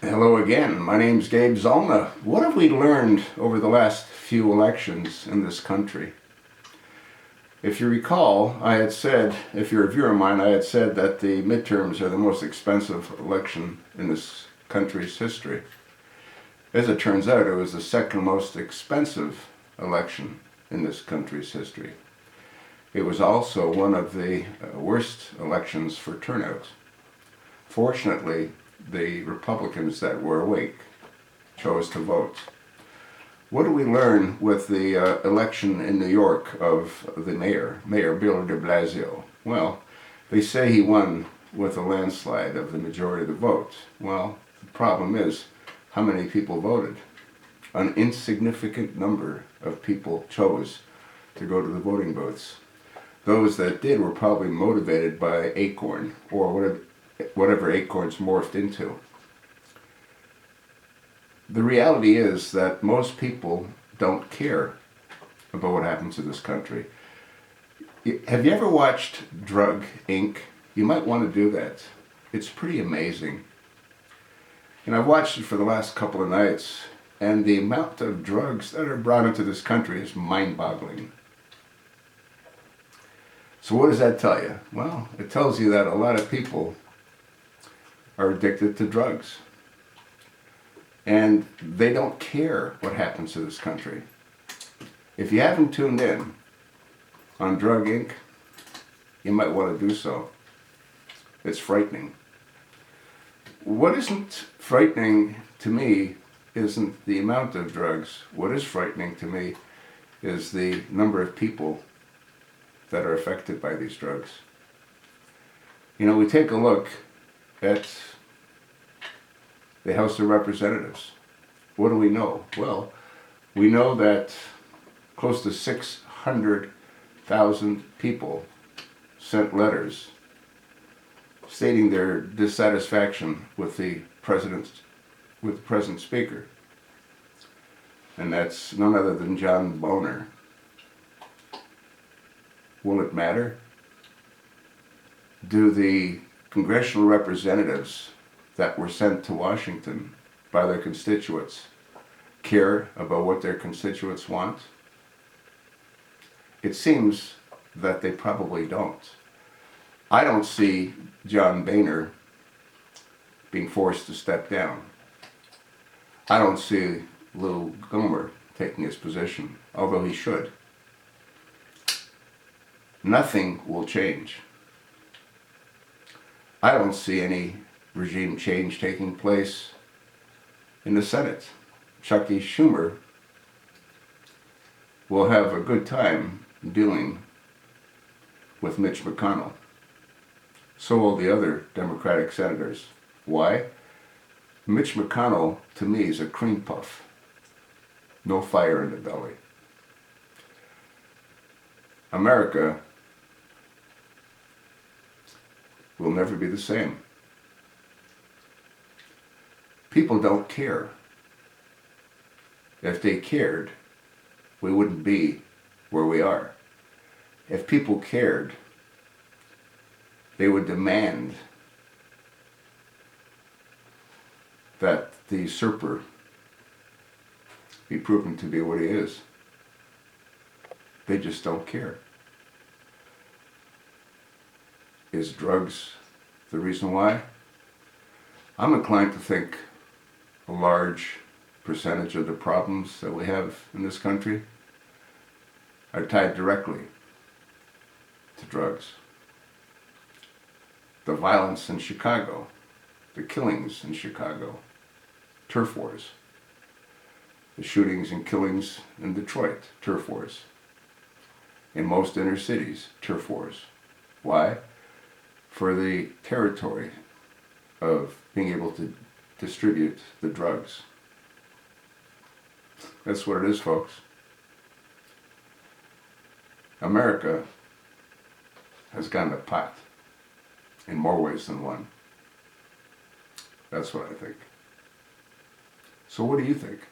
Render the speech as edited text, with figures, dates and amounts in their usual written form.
Hello again. My name's Gabe Zollner. What have we learned over the last few elections in this country? If you recall, I had said, if you're a viewer of mine, I had said that the midterms are the most expensive election in this country's history. As it turns out, it was the second most expensive election in this country's history. It was also one of the worst elections for turnout. Fortunately, the Republicans that were awake chose to vote. What do we learn with the election in New York of the Mayor Bill de Blasio? Well, they say he won with a landslide of the majority of the vote. Well, the problem is, how many people voted? An insignificant number of people chose to go to the voting booths. Those that did were probably motivated by Acorn, or whatever Acorn's morphed into. The reality is that most people don't care about what happens in this country. Have you ever watched Drug Inc.? You might want to do that. It's pretty amazing. And I've watched it for the last couple of nights, and the amount of drugs that are brought into this country is mind-boggling. So what does that tell you? Well, it tells you that a lot of people are addicted to drugs. And they don't care what happens to this country. If you haven't tuned in on Drug Inc., you might want to do so. It's frightening. What isn't frightening to me isn't the amount of drugs. What is frightening to me is the number of people that are affected by these drugs. You know, we take a look at the House of Representatives. What do we know? Well, we know that close to 600,000 people sent letters stating their dissatisfaction with the present speaker. And that's none other than John Boehner. Will it matter? Do the congressional representatives that were sent to Washington by their constituents care about what their constituents want? It seems that they probably don't. I don't see John Boehner being forced to step down. I don't see Lou Gohmert taking his position, although he should. Nothing will change. I don't see any regime change taking place in the Senate. Chucky Schumer will have a good time dealing with Mitch McConnell. So will the other Democratic senators. Why? Mitch McConnell, to me, is a cream puff. No fire in the belly. America will never be the same. People don't care. If they cared, we wouldn't be where we are. If people cared, they would demand that the usurper be proven to be what he is. They just don't care. Is drugs the reason why? I'm inclined to think a large percentage of the problems that we have in this country are tied directly to drugs. The violence in Chicago, the killings in Chicago, turf wars. The shootings and killings in Detroit, turf wars. In most inner cities, turf wars. Why? For the territory of being able to distribute the drugs. That's what it is, folks. America has gone to pot in more ways than one. That's what I think. So what do you think?